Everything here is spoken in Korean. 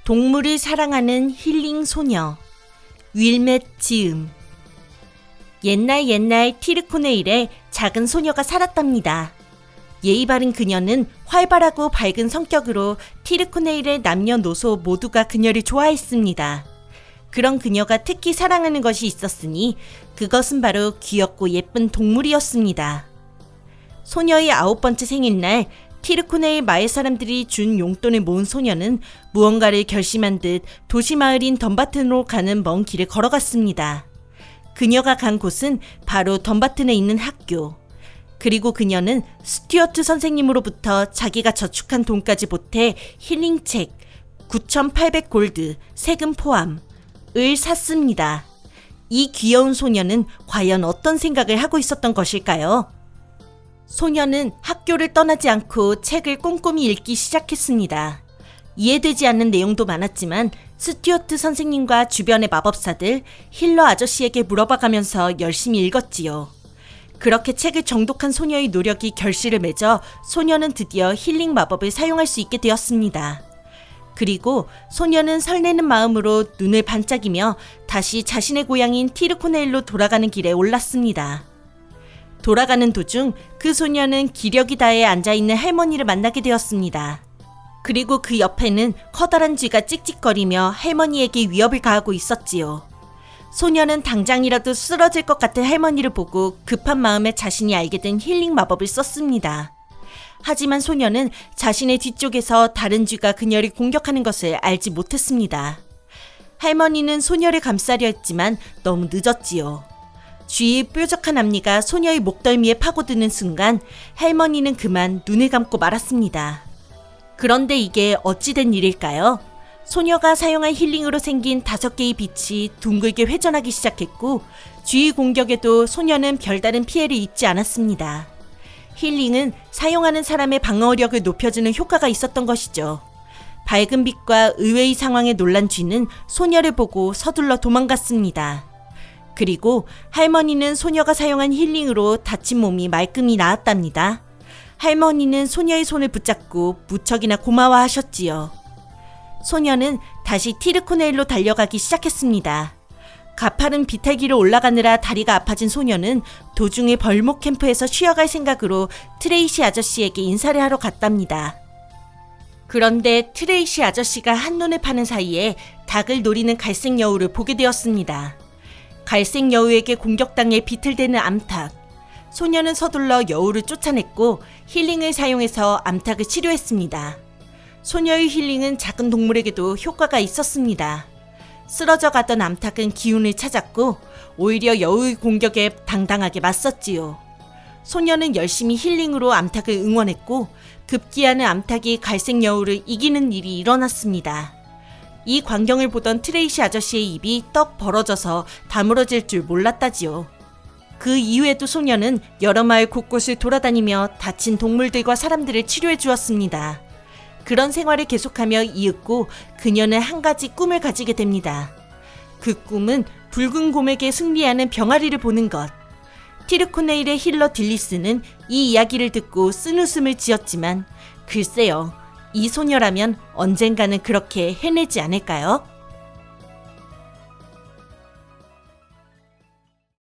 동물을 사랑하는 힐링 소녀 윌맷 지음. 옛날 티르코네일에 작은 소녀가 살았답니다. 예의 바른 그녀는 활발하고 밝은 성격으로 티르코네일의 남녀노소 모두가 그녀를 좋아했습니다. 그런 그녀가 특히 사랑하는 것이 있었으니 그것은 바로 귀엽고 예쁜 동물이었습니다. 소녀의 9번째 생일날 티르코네일 마을 사람들이 준 용돈을 모은 소녀는 무언가를 결심한 듯 도시 마을인 덤바튼으로 가는 먼 길을 걸어갔습니다. 그녀가 간 곳은 바로 덤바튼에 있는 학교. 그리고 그녀는 스튜어트 선생님으로부터 자기가 저축한 돈까지 보태 힐링책 9,800 골드 세금 포함을 샀습니다. 이 귀여운 소녀는 과연 어떤 생각을 하고 있었던 것일까요? 소녀는 학교를 떠나지 않고 책을 꼼꼼히 읽기 시작했습니다. 이해되지 않는 내용도 많았지만 스튜어트 선생님과 주변의 마법사들, 힐러 아저씨에게 물어봐가면서 열심히 읽었지요. 그렇게 책을 정독한 소녀의 노력이 결실을 맺어 소녀는 드디어 힐링 마법을 사용할 수 있게 되었습니다. 그리고 소녀는 설레는 마음으로 눈을 반짝이며 다시 자신의 고향인 티르코네일로 돌아가는 길에 올랐습니다. 돌아가는 도중 그 소녀는 기력이 다해 앉아있는 할머니를 만나게 되었습니다. 그리고 그 옆에는 커다란 쥐가 찍찍거리며 할머니에게 위협을 가하고 있었지요. 소녀는 당장이라도 쓰러질 것 같은 할머니를 보고 급한 마음에 자신이 알게 된 힐링 마법을 썼습니다. 하지만 소녀는 자신의 뒤쪽에서 다른 쥐가 그녀를 공격하는 것을 알지 못했습니다. 할머니는 소녀를 감싸려 했지만 너무 늦었지요. 쥐의 뾰족한 앞니가 소녀의 목덜미에 파고드는 순간 할머니는 그만 눈을 감고 말았습니다. 그런데 이게 어찌된 일일까요? 소녀가 사용한 힐링으로 생긴 5개의 빛이 둥글게 회전하기 시작했고 쥐의 공격에도 소녀는 별다른 피해를 입지 않았습니다. 힐링은 사용하는 사람의 방어력을 높여주는 효과가 있었던 것이죠. 밝은 빛과 의외의 상황에 놀란 쥐는 소녀를 보고 서둘러 도망갔습니다. 그리고 할머니는 소녀가 사용한 힐링으로 다친 몸이 말끔히 나았답니다. 할머니는 소녀의 손을 붙잡고 무척이나 고마워하셨지요. 소녀는 다시 티르코네일로 달려가기 시작했습니다. 가파른 비탈길을 올라가느라 다리가 아파진 소녀는 도중에 벌목 캠프에서 쉬어갈 생각으로 트레이시 아저씨에게 인사를 하러 갔답니다. 그런데 트레이시 아저씨가 한눈을 파는 사이에 닭을 노리는 갈색 여우를 보게 되었습니다. 갈색 여우에게 공격당해 비틀대는 암탉. 소녀는 서둘러 여우를 쫓아냈고 힐링을 사용해서 암탉을 치료했습니다. 소녀의 힐링은 작은 동물에게도 효과가 있었습니다. 쓰러져 가던 암탉은 기운을 찾았고 오히려 여우의 공격에 당당하게 맞섰지요. 소녀는 열심히 힐링으로 암탉을 응원했고 급기야는 암탉이 갈색 여우를 이기는 일이 일어났습니다. 이 광경을 보던 트레이시 아저씨의 입이 떡 벌어져서 다물어질 줄 몰랐다지요. 그 이후에도 소녀는 여러 마을 곳곳을 돌아다니며 다친 동물들과 사람들을 치료해 주었습니다. 그런 생활을 계속하며 이윽고 그녀는 한 가지 꿈을 가지게 됩니다. 그 꿈은 붉은 곰에게 승리하는 병아리를 보는 것. 티르코네일의 힐러 딜리스는 이 이야기를 듣고 쓴웃음을 지었지만 글쎄요, 이 소녀라면 언젠가는 그렇게 해내지 않을까요?